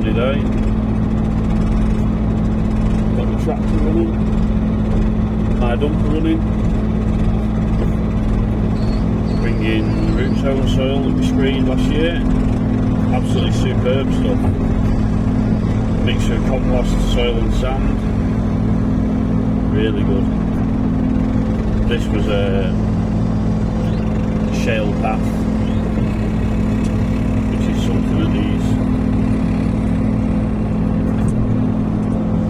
sunny day. Got the tractor running, my dumper running, bringing root zone soil that we screened last year. Absolutely superb stuff. Mixture of compost, soil and sand. Really good. This was a shale path, which is something that these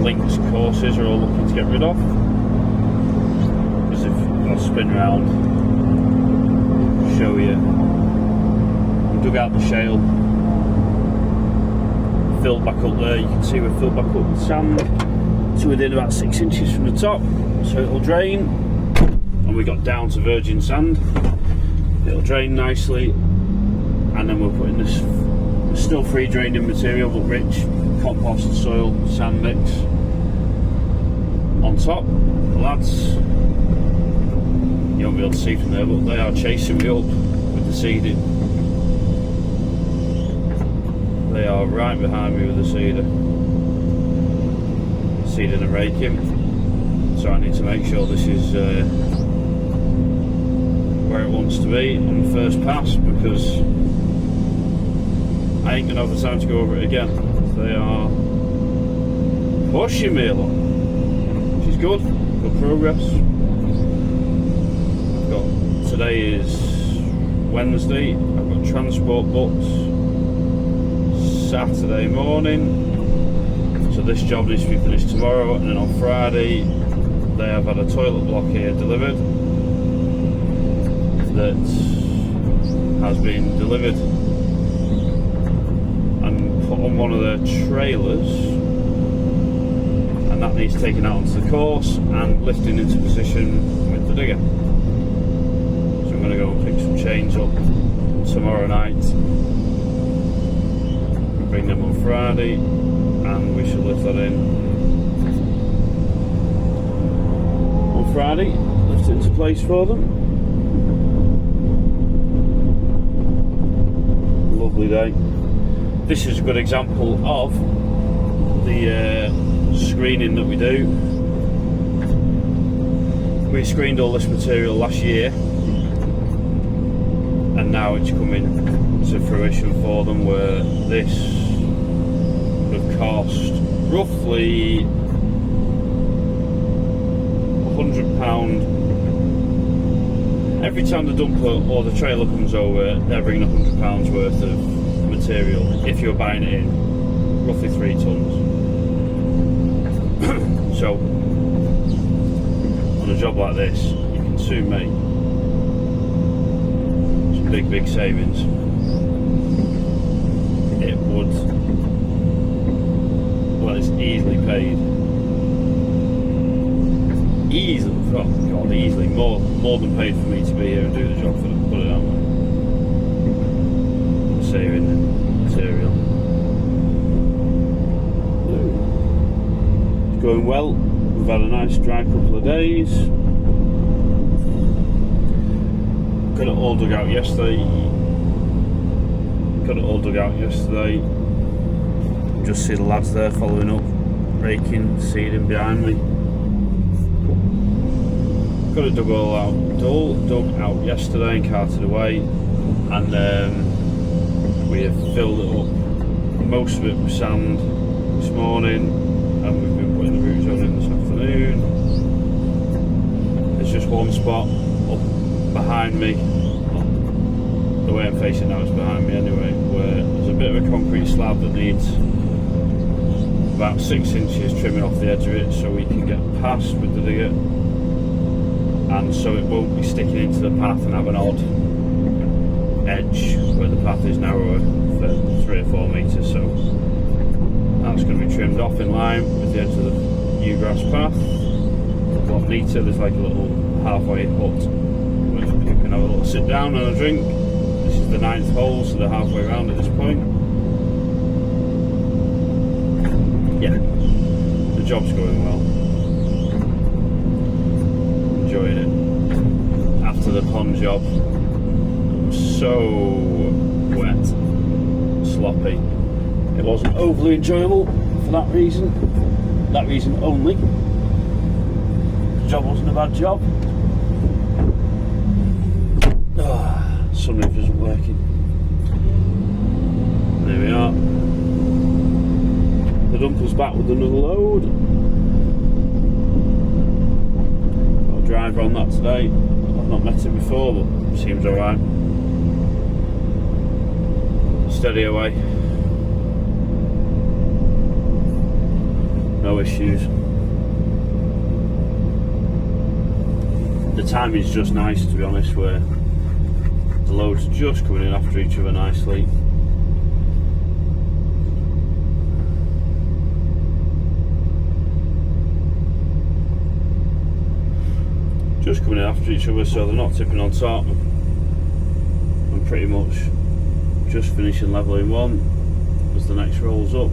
links courses are all looking to get rid of. Because if I'll spin round, show you, we dug out the shale, filled back up there. You can see we're filled back up with sand to within about 6 inches from the top, so it'll drain. And we got down to virgin sand. It'll drain nicely, and then we're putting this still free draining material but rich compost soil sand mix on top. The lads, you won't be able to see from there, but they are chasing me up with the seeding. They are right behind me with the seeding and raking, so I need to make sure this is where it wants to be on the first pass, because I ain't gonna have the time to go over it again. They are pushing me along, which is good progress. Today is Wednesday. I've got transport booked Saturday morning, so this job needs to be finished tomorrow, and then on Friday they have had a toilet block here delivered that has been delivered and put on one of their trailers, and that needs taken out onto the course and lifting into position with the digger. So I'm going to go and pick some chains up tomorrow night, bring them on Friday, and we should lift that in on Friday, lift it into place for them. Lovely day. This is a good example of the screening that we do. We screened all this material last year, and now it's coming to fruition for them, where this would have cost roughly £100. Every time the dumper or the trailer comes over, they're bringing £100 worth of material. If you're buying it in, roughly 3 tons. So on a job like this, you can soon make some big savings. It would, well, it's easily paid. Easily, oh God, easily more than paid for me to be here and do the job for them, put it that way. Saving the material. It's going well. We've had a nice dry couple of days. Got it all dug out yesterday. Just see the lads there following up, raking, seeding behind me. Got it dug out yesterday and carted away, and we have filled it up, most of it with sand this morning, and we've been putting the root zone in this afternoon. There's just one spot up behind me, the way I'm facing now is behind me anyway, where there's a bit of a concrete slab that needs about 6 inches trimming off the edge of it so we can get past with the digger, and so it won't be sticking into the path and have an odd edge where the path is narrower for 3 or 4 metres. So that's going to be trimmed off in line with the edge of the new grass path. A lot neater. There's like a little halfway hut where you can have a little sit down and a drink. This is the 9th hole, so they're halfway around at this point. Yeah, the job's going well. Enjoying it. After the pond job, it was so wet, sloppy. it wasn't overly enjoyable for that reason only. The job wasn't a bad job. Sunroof isn't working. There we are. The dumper's back with another load. Got a driver on that today. I've not met him before, but seems alright. Steady away. No issues. The timing's just nice, to be honest, where the loads are just coming in after each other nicely. Just coming in after each other, so they're not tipping on top. I'm pretty much just finishing levelling one as the next rolls up,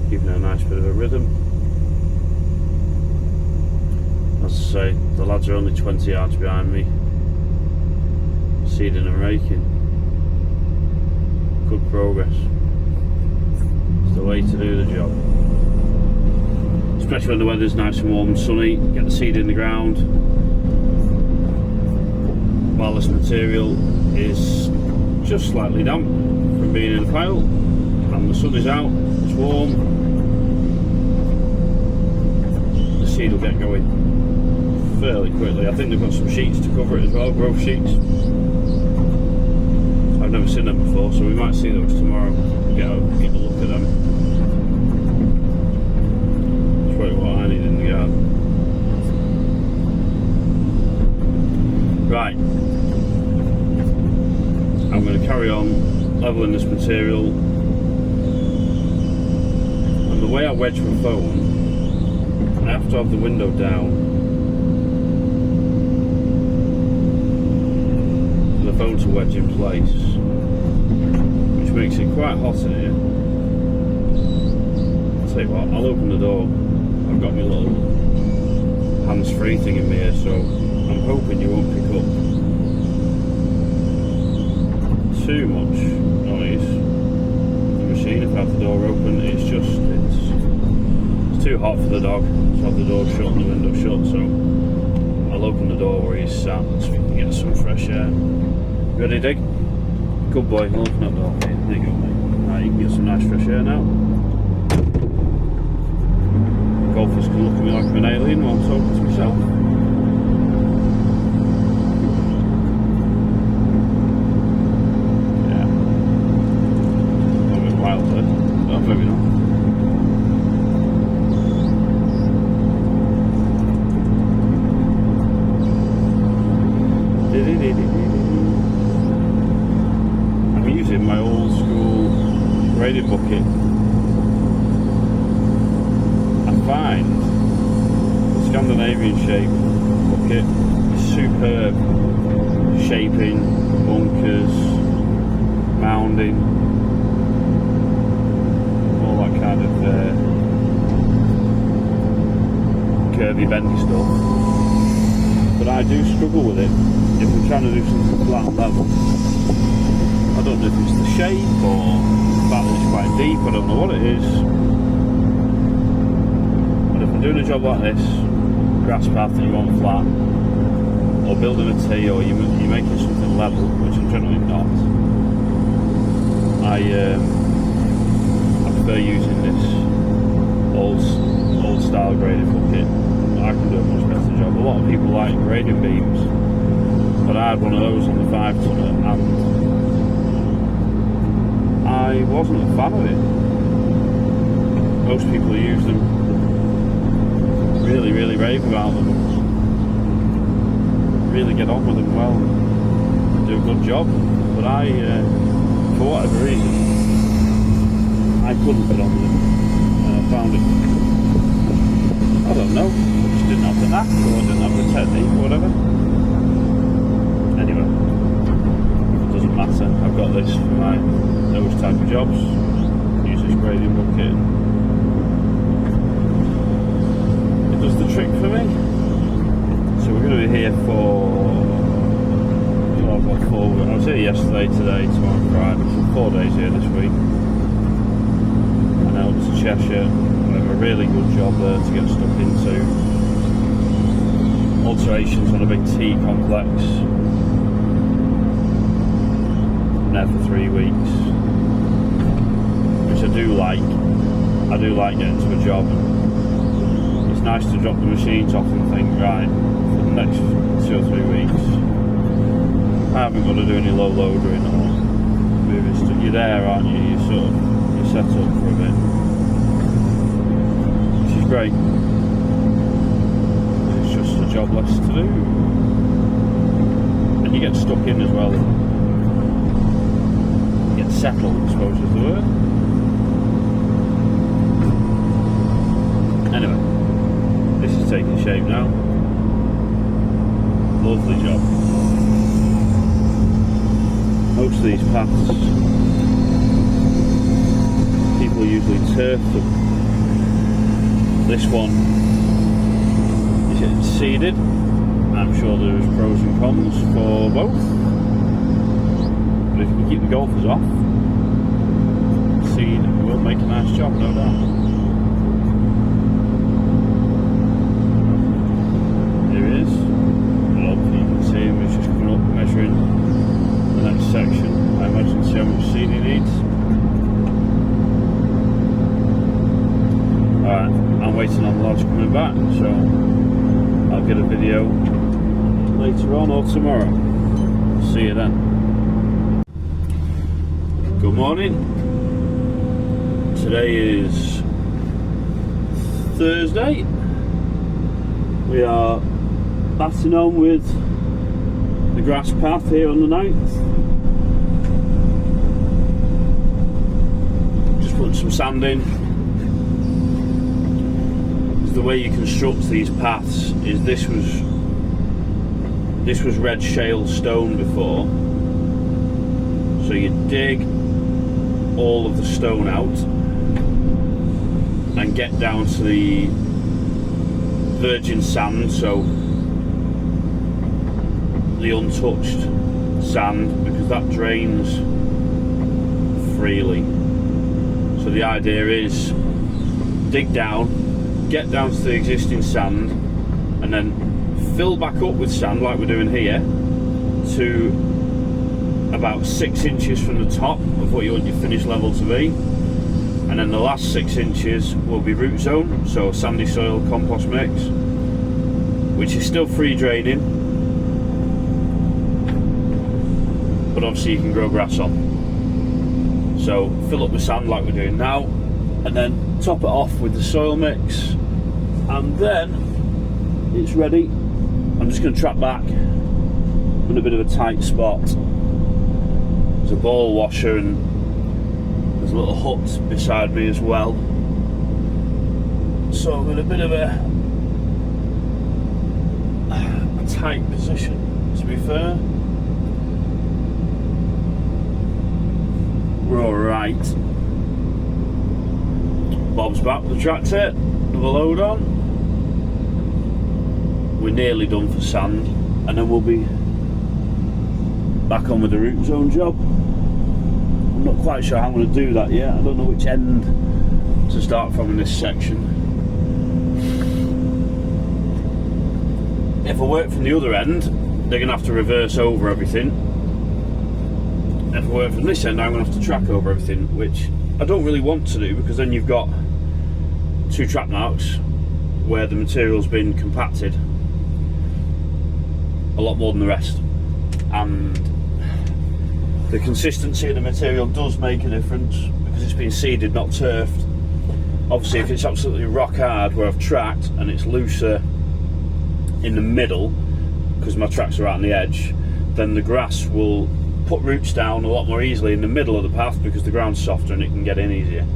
keeping a nice bit of a rhythm. As I say, the lads are only 20 yards behind me, seeding and raking. Good progress. It's the way to do the job. Especially when the weather's nice and warm and sunny, get the seed in the ground while this material is just slightly damp from being in the pile, and the sun is out, it's warm, the seed will get going fairly quickly. I think they've got some sheets to cover it as well, growth sheets. I've never seen them before, so we might see those tomorrow and get a look at them. What I need in the garden. Right, I'm going to carry on levelling this material, and the way I wedge my phone, I have to have the window down for the phone to wedge in place, which makes it quite hot in here. I'll tell you what, I'll open the door. I've got my little hands-free thing in my ear, so I'm hoping you won't pick up too much noise. The machine, if I have the door open, it's too hot for the dog to have the door shut and the window shut, so I'll open the door where he's sat so we can get some fresh air. Ready, Dig? Good boy, I'll open that door. Okay, there you go, mate. Right, you can get some nice fresh air now. Golfers can look at me like I'm an alien while I'm talking to myself. Yeah. A bit wild there. Oh, maybe not. I'm using my old school grading bucket. Find the Scandinavian shape bucket is superb. Shaping, bunkers, mounding, all that kind of curvy bendy stuff. But I do struggle with it if I'm trying to do something flat and level. I don't know if it's the shape or the fact that it's quite deep, I don't know what it is. Doing a job like this, grass path that you want flat, or building a tee, or you're making something level, which I'm generally not, I prefer using this old style grading bucket. I can do a much better job. A lot of people like grading beams, but I had one of those on the 5-tonner and I wasn't a fan of it. Most people who use them really rave about them, really get on with them well, do a good job, but I, for whatever reason, I couldn't get on with them. I found it, I don't know, I just didn't have the knack, or I didn't have the technique, or whatever. Anyway, it doesn't matter, I've got this for those type of jobs, use this grading bucket. Does the trick for me. So we're going to be here for, I was here yesterday, today, tomorrow, Friday, 4 days here this week. And out to Cheshire. We have a really good job there to get stuck into. Alterations on a big tea complex. I'm there for 3 weeks. Which I do like. I do like getting to a job. It's nice to drop the machines off and think, right, for the next 2 or 3 weeks, I haven't got to do any low loadering or moving stuff. You're there, aren't you? You're set up for a bit, which is great. It's just a job less to do, and you get stuck in as well. You get settled, I suppose is the word. Anyway, this is taking shape now. Lovely job. Most of these paths, people usually turf them. This one is getting seeded. I'm sure there's pros and cons for both. But if you can keep the golfers off, seed will make a nice job, no doubt. Here he is. Well, you can see him, he's just coming up measuring the next section. I imagine see how much seed he needs. Alright, I'm waiting on the lodge coming back, so I'll get a video later on or tomorrow. See you then. Good morning. Today is Thursday. We are batting on with the grass path here on the 9th. Just putting some sand in. The way you construct these paths is this was red shale stone before. So you dig all of the stone out and get down to the virgin sand, so the untouched sand, because that drains freely. So the idea is dig down, get down to the existing sand, and then fill back up with sand like we're doing here to about 6 inches from the top of what you want your finished level to be, and then the last 6 inches will be root zone, so sandy soil compost mix, which is still free draining, but obviously you can grow grass on. So fill up with sand like we're doing now, and then top it off with the soil mix, and then it's ready. I'm just going to track back in a bit of a tight spot. There's a ball washer and there's a little hut beside me as well, so I'm in a bit of a tight position, to be fair. We're alright. Bob's back with the tractor, another load on. We're nearly done for sand, and then we'll be back on with the root zone job. I'm not quite sure how I'm going to do that yet. I don't know which end to start from in this section. If I work from the other end, they're going to have to reverse over everything. If I work from this end, I'm going to have to track over everything, which I don't really want to do, because then you've got 2 track marks where the material's been compacted a lot more than the rest, and the consistency of the material does make a difference because it's been seeded, not turfed. Obviously if it's absolutely rock hard where I've tracked and it's looser in the middle because my tracks are out on the edge, then the grass will put roots down a lot more easily in the middle of the path because the ground's softer and it can get in easier.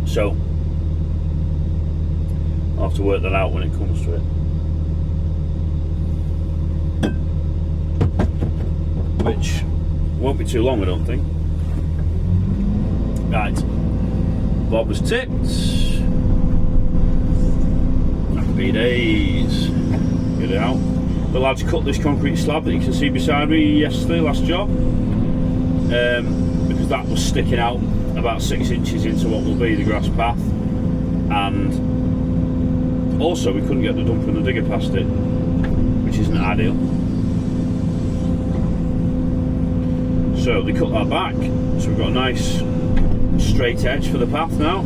So I'll have to work that out when it comes to it. Which won't be too long, I don't think. Right, Bob was tipped. Happy days. Get it out. The lads cut this concrete slab that you can see beside me yesterday, last job, because that was sticking out about 6 inches into what will be the grass path, and also we couldn't get the dumper and the digger past it, which isn't ideal. So they cut that back, so we've got a nice straight edge for the path now.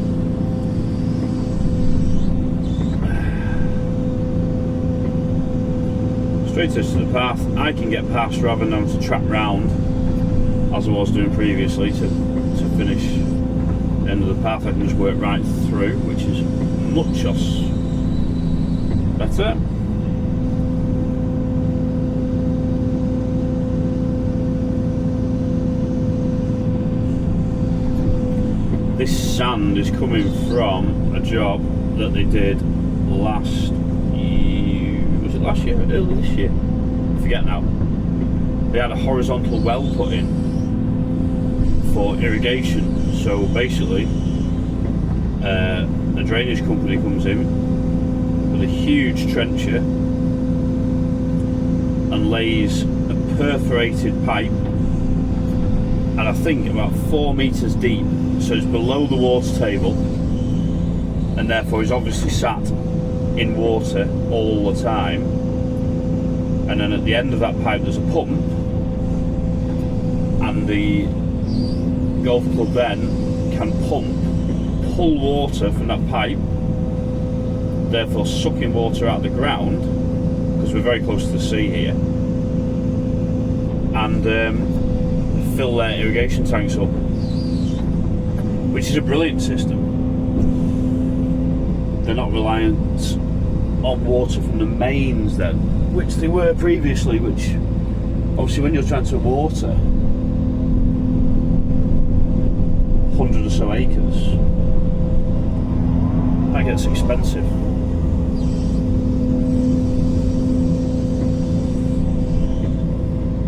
Straight edge to the path. I can get past rather than having to track round as I was doing previously to finish the end of the path. I can just work right through, which is much better. This sand is coming from a job that they did last year, early this year, I forget now. They had a horizontal well put in for irrigation. So basically a drainage company comes in with a huge trencher and lays a perforated pipe, and I think about 4 meters deep, so it's below the water table, and therefore is obviously sat in water all the time. And then at the end of that pipe there's a pump, and the golf club then can pull water from that pipe, therefore sucking water out of the ground, because we're very close to the sea here, and fill their irrigation tanks up, which is a brilliant system. They're not reliant on water from the mains then, which they were previously, which obviously when you're trying to water 100 or so acres, that gets expensive.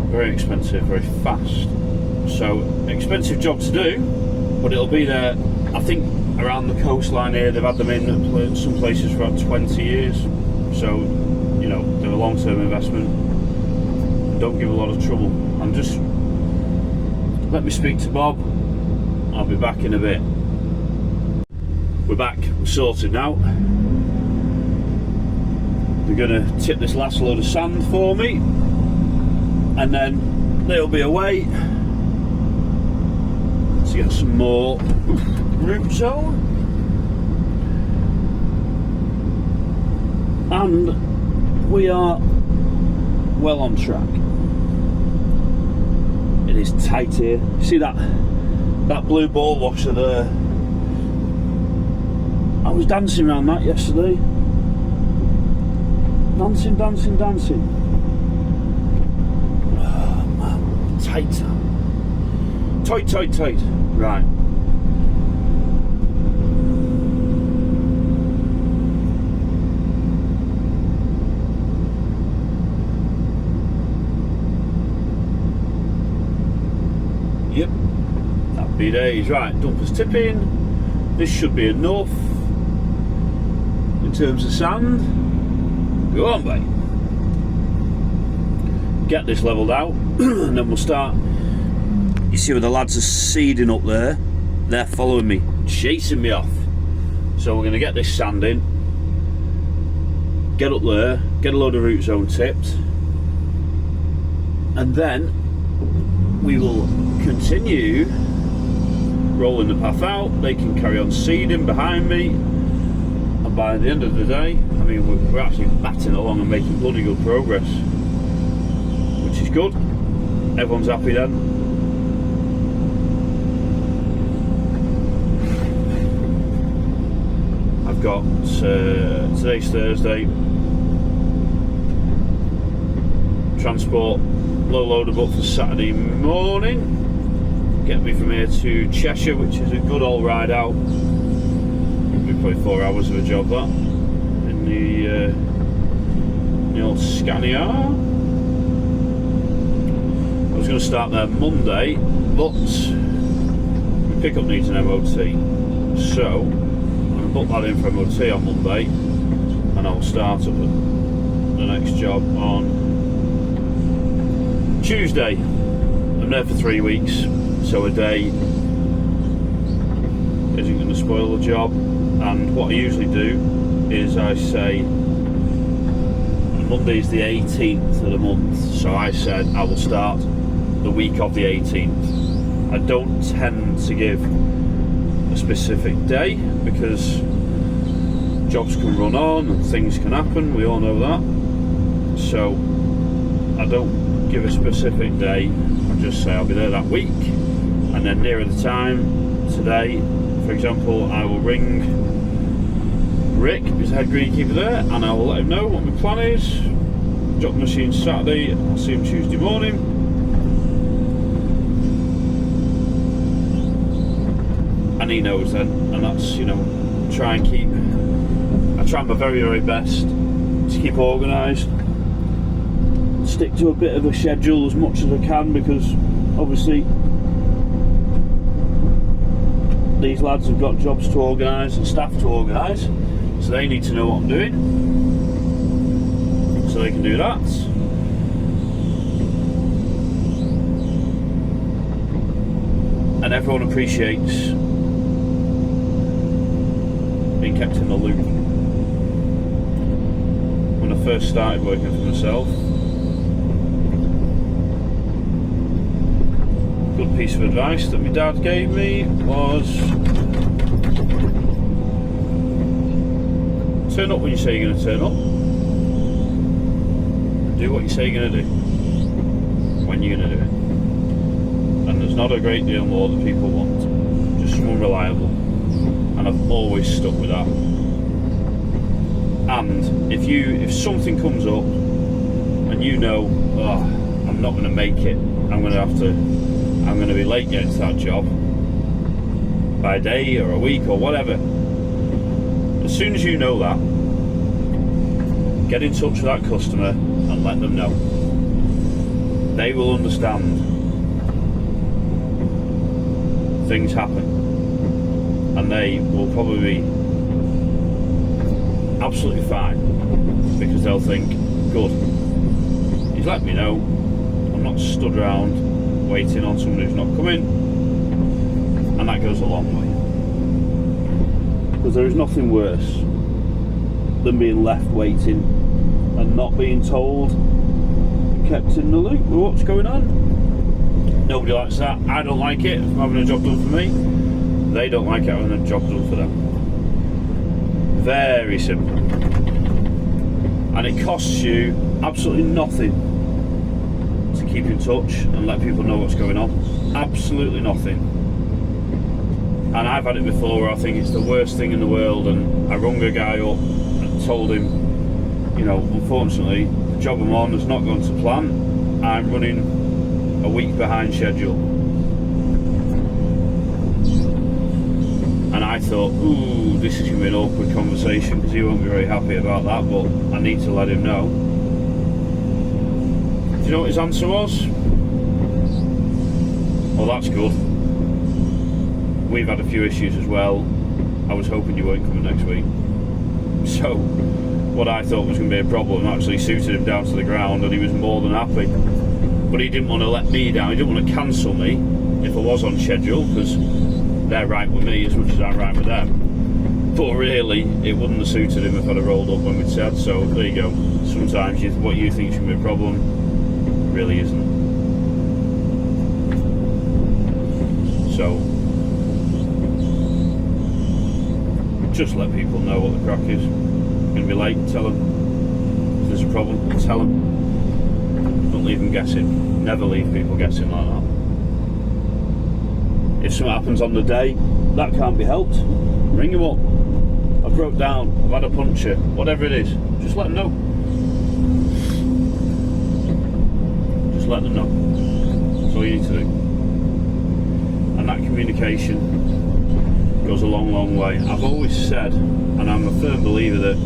Very expensive, very fast. So expensive job to do, but it'll be there. I think around the coastline here they've had them in some places for about 20 years. So you know, they're a long-term investment, don't give a lot of trouble. And just let me speak to Bob. I'll be back in a bit. We're back, we're sorted now. They're gonna tip this last load of sand for me, and then they'll be away to get some more root zone. And we are well on track. It is tight here. See that blue ball washer there? I was dancing around that yesterday. Dancing. Oh man, tight. Tight. Right. Yep, happy days. Right, dumper's tipping. This should be enough in terms of sand. Go on, mate. Get this levelled out, and then we'll start. You see where the lads are seeding up there? They're following me, chasing me off. So we're going to get this sand in, get up there, get a load of root zone tipped, and then we will continue rolling the path out. They can carry on seeding behind me, and by the end of the day, I mean, we're actually batting along and making bloody good progress, which is good. Everyone's happy then. I've got today's Thursday, transport loader booked for Saturday morning, get me from here to Cheshire, which is a good old ride out. It'll be probably 4 hours of a job that, in the old Scania. I was going to start there Monday, but my pickup needs an MOT, so I'm going to book that in for MOT on Monday, and I'll start up the next job on Tuesday, I'm there for 3 weeks, so a day isn't going to spoil the job. And what I usually do is I say Monday is the 18th of the month, so I said I will start the week of the 18th. I don't tend to give a specific day because jobs can run on and things can happen, we all know that. So I don't give a specific day, I just say I'll be there that week, and then nearer the time, today for example, I will ring Rick, who's the head greenkeeper there, and I will let him know what my plan is. Drop the machine Saturday, I'll see him Tuesday morning. And he knows then, and that's, you know, I try my very, very best to keep organised, stick to a bit of a schedule as much as I can, because obviously these lads have got jobs to organise and staff to organise, so they need to know what I'm doing, so they can do that. And everyone appreciates being kept in the loop. When I first started working for myself, a good piece of advice that my dad gave me was turn up when you say you're going to turn up. Do what you say you're going to do when you're going to do it. And there's not a great deal more that people want, just someone reliable. And I've always stuck with that. And if something comes up and you know, oh, I'm not going to make it, I'm going to be late getting to that job by a day or a week or whatever, as soon as you know that, get in touch with that customer and let them know. They will understand. Things happen, and they will probably be absolutely fine, because they'll think, good, he's let me know, I'm not stood around waiting on someone who's not coming. And that goes a long way, because there is nothing worse than being left waiting and not being told and kept in the loop with what's going on. Nobody likes that. I don't like it if I'm having a job done for me. They don't like it having a job done for them. Very simple. And it costs you absolutely nothing to keep in touch and let people know what's going on. Absolutely nothing. And I've had it before where I think it's the worst thing in the world, and I rung a guy up and told him, you know, unfortunately the job I'm on has not gone to plan. I'm running a week behind schedule. And I thought, ooh, this is going to be an awkward conversation, because he won't be very happy about that, but I need to let him know. Do you know what his answer was? Well, that's good. We've had a few issues as well. I was hoping you weren't coming next week. So what I thought was going to be a problem actually suited him down to the ground, and he was more than happy. But he didn't want to let me down. He didn't want to cancel me if I was on schedule, because they're right with me as much as I'm right with them. But really, it wouldn't have suited him if I'd have rolled up when we'd said. So there you go. Sometimes what you think should be a problem really isn't. So just let people know what the crack is. You're going to be late, tell them. If there's a problem, tell them. Don't leave them guessing. Never leave people guessing like that. If something happens on the day, that can't be helped. Ring them up. I broke down, I've had a puncture, whatever it is, just let them know. Just let them know. That's all you need to do. And that communication goes a long, long way. I've always said, and I'm a firm believer, that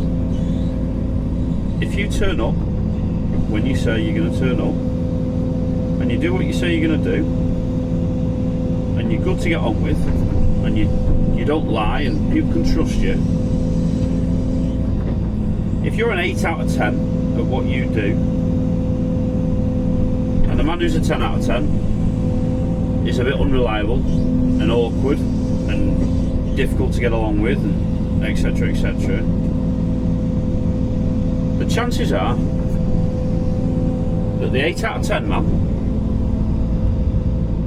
if you turn up when you say you're going to turn up, and you do what you say you're going to do, and you're good to get on with, and you don't lie, and people can trust you. If you're an 8 out of 10 at what you do, and a man who's a 10 out of 10 is a bit unreliable and awkward and difficult to get along with, and etc, etc. The chances are that the 8 out of 10 man,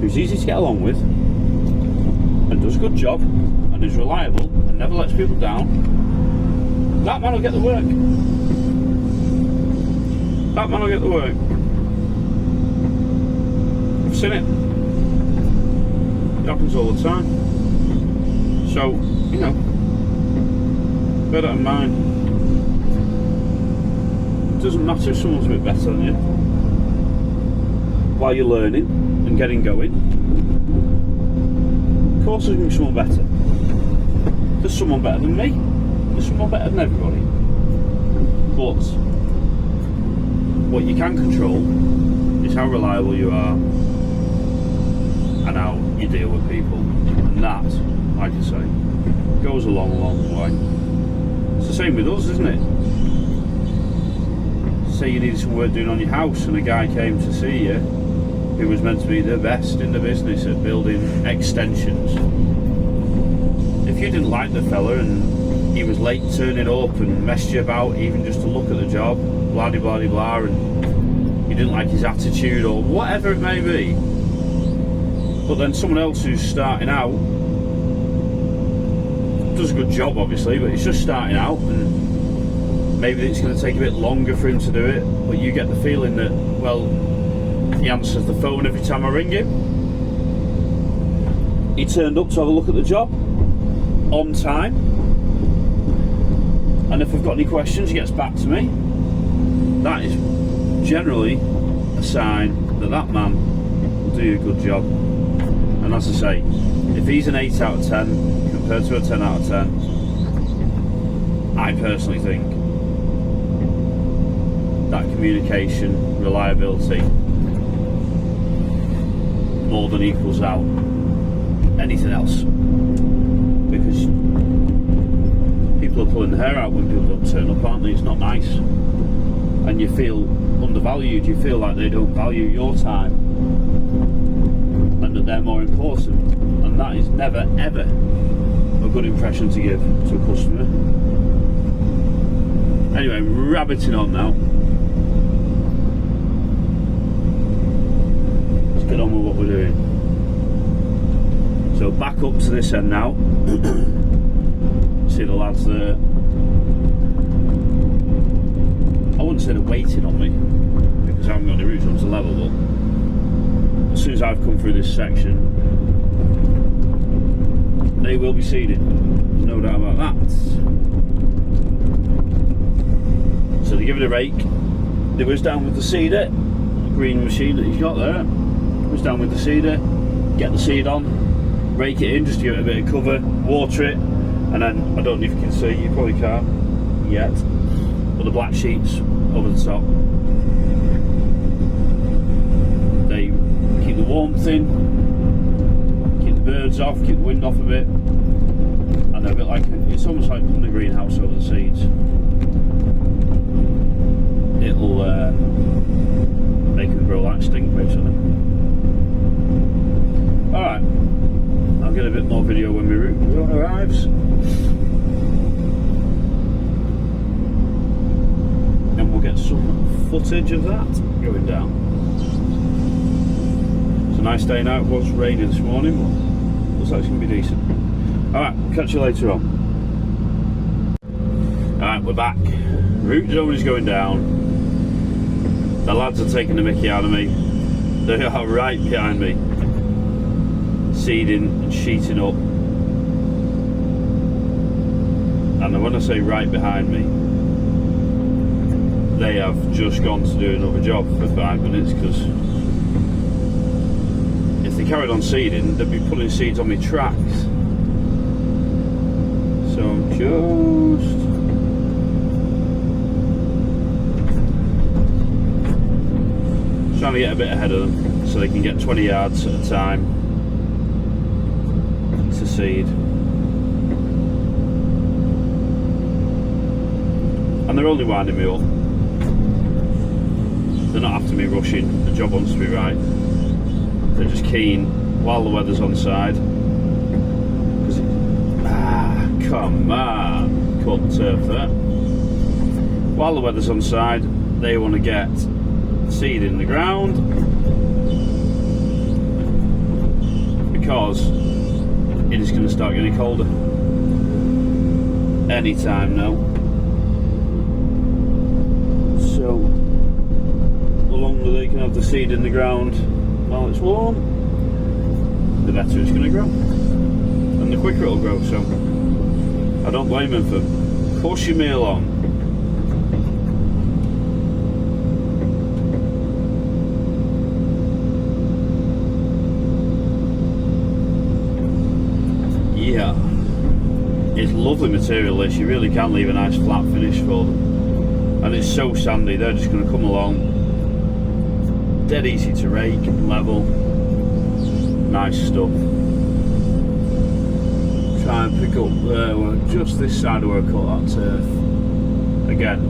who's easy to get along with and does a good job and is reliable and never lets people down, that man will get the work. That man will get the work. I've seen it. It happens all the time. So, you know, bear that in mind. It doesn't matter if someone's a bit better than you. While you're learning and getting going, of course there's going to be someone better. There's someone better than me. There's someone better than everybody. But what you can control is how reliable you are and how you deal with people. And that, like I say, goes a long, long way. It's the same with us, isn't it? Say you needed some work doing on your house and a guy came to see you who was meant to be the best in the business at building extensions. If you didn't like the fella and he was late turning up and messed you about even just to look at the job, blah de blah de blah, and you didn't like his attitude or whatever it may be, but then someone else who's starting out does a good job obviously, but it's just starting out and maybe it's going to take a bit longer for him to do it, but you get the feeling that, well, he answers the phone every time I ring him. He turned up to have a look at the job on time, and if I've got any questions he gets back to me. That is generally a sign that that man will do a good job. And as I say, if he's an 8 out of 10 compared to a 10 out of 10, I personally think that communication, reliability more than equals out anything else, because people are pulling their hair out when people don't turn up, aren't they? It's not nice, and you feel undervalued. You feel like they don't value your time and that they're more important, and that is never ever a good impression to give to a customer. Anyway, rabbiting on now. Get on with what we're doing. So back up to this end now. See the lads there. I wouldn't say they're waiting on me because I haven't got any roots onto level, but as soon as I've come through this section, they will be seeded. There's no doubt about that. So they give it a rake. They was down with the seeder, the green machine that he's got there. Down with the seeder, get the seed on, rake it in just to give it a bit of cover, water it, and then, I don't know if you can see, you probably can't yet, but the black sheets over the top, they keep the warmth in, keep the birds off, keep the wind off a bit, and they're a bit like, it's almost like putting a greenhouse over the seeds. It'll make them grow like stink basically. Alright, I'll get a bit more video when my route arrives. And we'll get some footage of that going down. It's a nice day now. It was raining this morning, but looks like it's going to be decent. Alright, catch you later on. Alright, we're back. Route zone is going down. The lads are taking the mickey out of me. They are right behind me, seeding and sheeting up. And when I say right behind me, they have just gone to do another job for 5 minutes, because if they carried on seeding, they'd be putting seeds on my tracks. So I'm just trying to get a bit ahead of them so they can get 20 yards at a time to seed. And they're only winding me up. They're not after me rushing, the job wants to be right. They're just keen while the weather's on side. Come on, caught the turf there. While the weather's on side, they want to get seed in the ground because it is going to start getting colder anytime now. So the longer they can have the seed in the ground while it's warm, the better it's going to grow and the quicker it'll grow. So I don't blame them for pushing me along. Yeah, it's lovely material this. You really can leave a nice flat finish for them. And it's so sandy, they're just going to come along. Dead easy to rake, level. Nice stuff. Try and pick up there, just this side where I cut that turf. Again.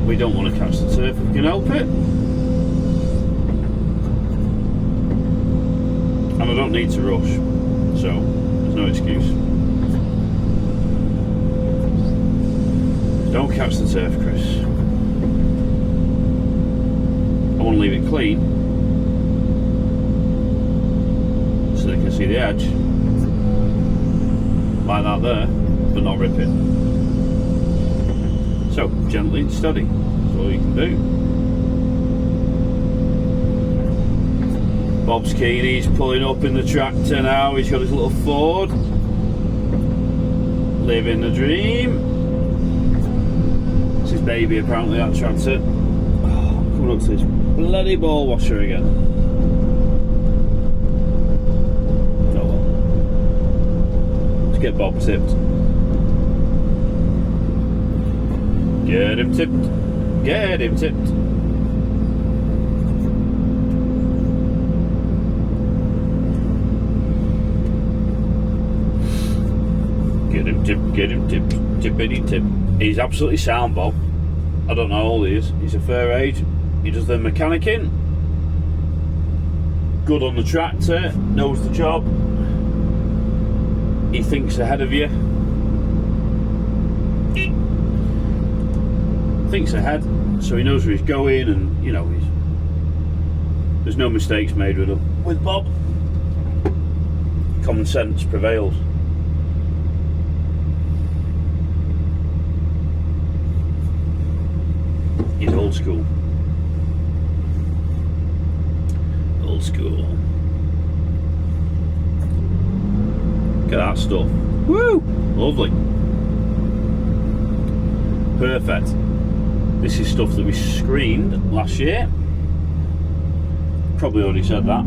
We don't want to catch the turf if we can help it. And I don't need to rush, so there's no excuse. Don't catch the turf, Chris. I want to leave it clean so they can see the edge, like that there, but not rip it. So, gently and steady, that's all you can do. Bob's keen, he's pulling up in the tractor now, he's got his little Ford. Living the dream. It's his baby apparently, that tractor. Oh, coming up to this bloody ball washer again. Oh well. Let's get Bob tipped. Get him tipped. Get him tipped. Get him tipped, tippity tip. He's absolutely sound, Bob. I don't know how old he is. He's a fair age. He does the mechanicking. Good on the tractor, knows the job. He thinks ahead of you. Thinks ahead, so he knows where he's going, and you know, there's no mistakes made with him. With Bob, common sense prevails. He's old school. Old school. Look at that stuff. Woo! Lovely. Perfect. This is stuff that we screened last year. Probably already said that.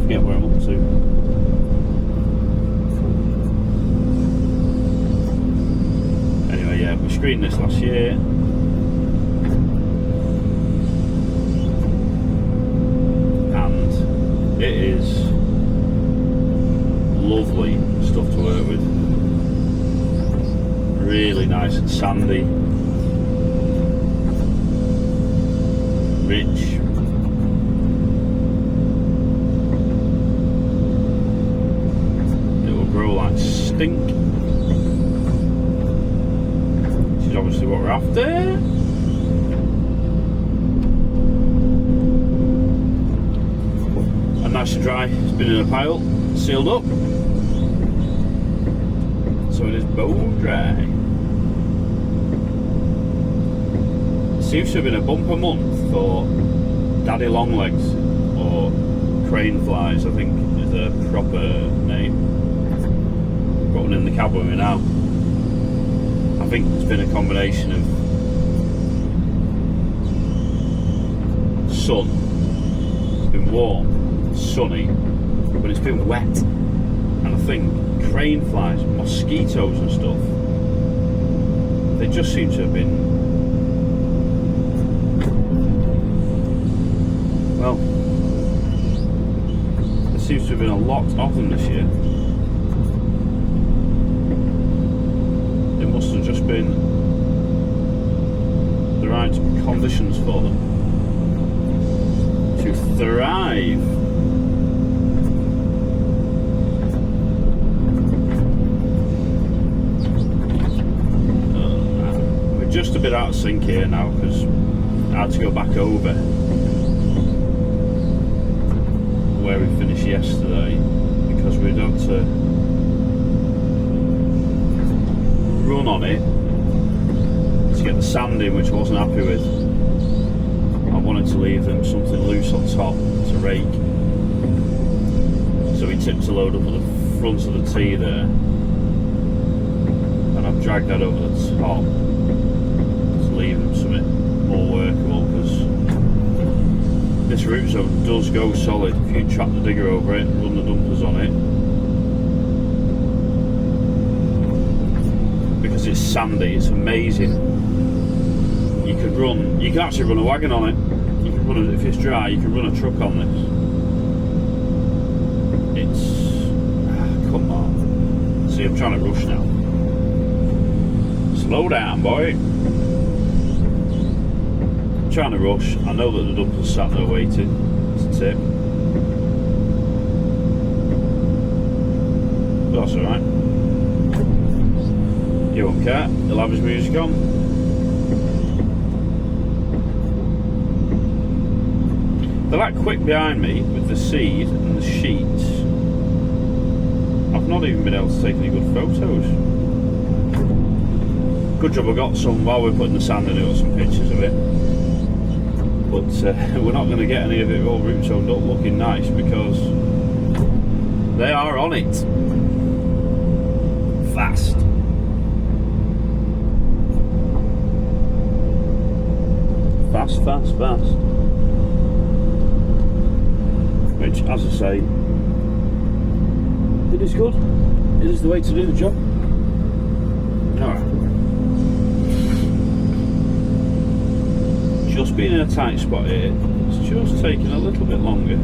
Forget where I'm up to. Anyway, yeah, we screened this last year. It is lovely stuff to work with. Really nice and sandy. Rich. It will grow like stink. Which is obviously what we're after. Nice and dry, it's been in a pile, sealed up, so it is bone dry. It seems to have been a bumper month for daddy longlegs, or crane flies I think is a proper name. Got one in the cab with me now. I think it's been a combination of sun, it's been warm, sunny, but it's been wet, and I think crane flies, mosquitoes and stuff, they just seem to have been, well, there seems to have been a lot of them this year. conditions for them to thrive. We're just a bit out of sync here now because I had to go back over where we finished yesterday because we'd had to run on it to get the sand in, which I wasn't happy with. I wanted to leave them something loose on top to rake, so we tipped a load up at the front of the tee there, and I've dragged that over the top to leave them something more workable, because this root zone does go solid if you trap the digger over it and run the dumpers on it, because it's sandy. It's amazing. You can actually run a wagon on it. You can run it if it's dry. You can run a truck on this. It's come on. See, I'm trying to rush now. Slow down, boy. I'm trying to rush. I know that the dumpers sat there waiting to tip. But that's alright. You won't care. He'll have his music on. They're like quick behind me with the seed and the sheets. I've not even been able to take any good photos. Good job I got some while we're putting the sand in it, or some pictures of it. But we're not going to get any of it all root zoned up looking nice because they are on it. Fast. Fast, fast, fast. Which, as I say, it is good. It is the way to do the job. Alright. Just being in a tight spot here, it's just taking a little bit longer.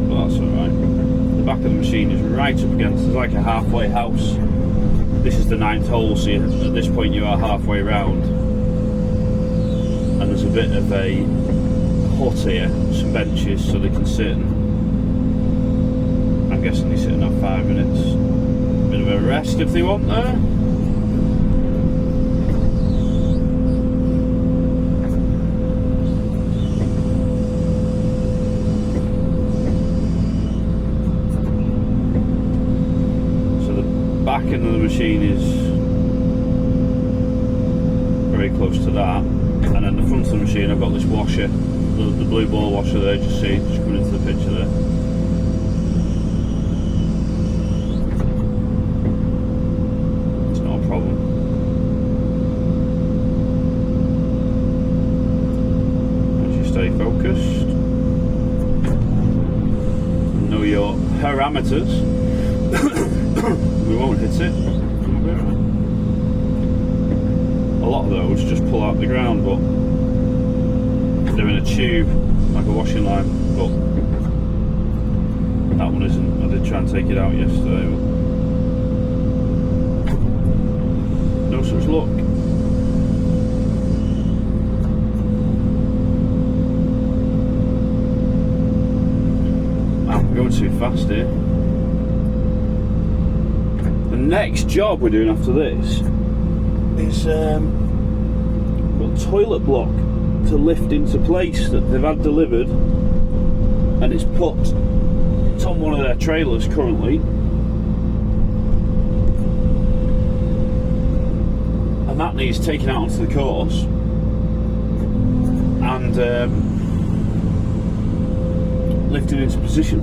But that's alright. The back of the machine is right up against, it's like a halfway house. This is the 9th hole, so at this point you are halfway round. And there's a bit of a hut here, some benches so they can sit, and I'm guessing they sit in that 5 minutes. Bit of a rest if they want there. So the back end of the machine is very close to that. And then the front of the machine, I've got this washer, the blue ball washer there, just coming into the picture there. It's not a problem. As you stay focused, know your parameters. We won't hit it. A lot of those just pull out the ground, but they're in a tube like a washing line, but that one isn't. I did try and take it out yesterday, but no such luck. I'm going too fast here. The next job we're doing after this is got a toilet block to lift into place that they've had delivered, and it's on one of their trailers currently, and that needs taken out onto the course and lifted into position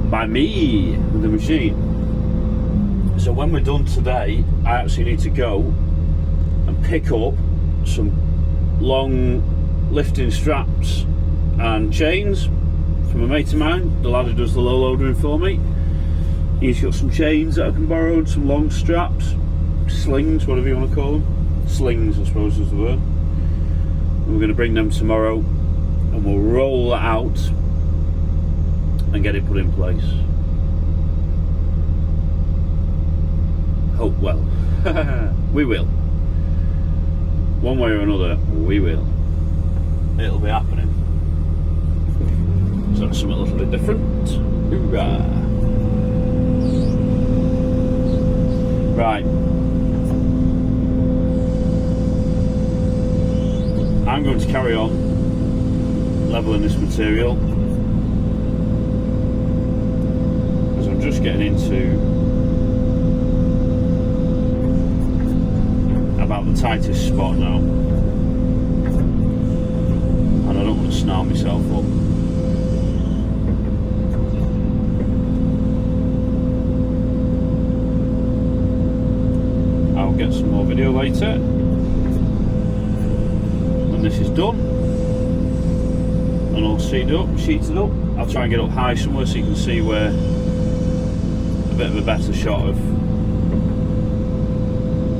by me with the machine. So when we're done today, I actually need to go and pick up some long lifting straps and chains from a mate of mine, the lad who does the low loadering for me. He's got some chains that I can borrow, some long straps, slings, whatever you want to call them. Slings, I suppose is the word. And we're going to bring them tomorrow and we'll roll that out and get it put in place. Hope well. We will. one way or another, we will. It'll be happening. So that's something a little bit different. Hoorah. Right. I'm going to carry on levelling this material, as I'm just getting into about the tightest spot now, and I don't want to snarl myself up. I'll get some more video later when this is done and all sheeted up. I'll try and get up high somewhere so you can see where a bit of a better shot of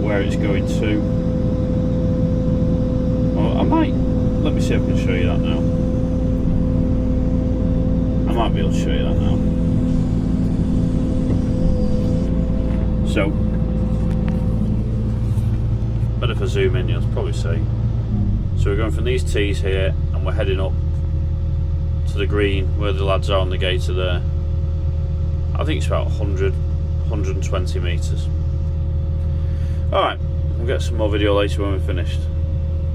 where it's going to. Well, I might, let me see if I can show you that now. I might be able to show you that now. So, but if I zoom in, you'll probably see. So we're going from these tees here and we're heading up to the green where the lads are on the gator there. I think it's about 120 metres. Alright, we'll get some more video later when we're finished.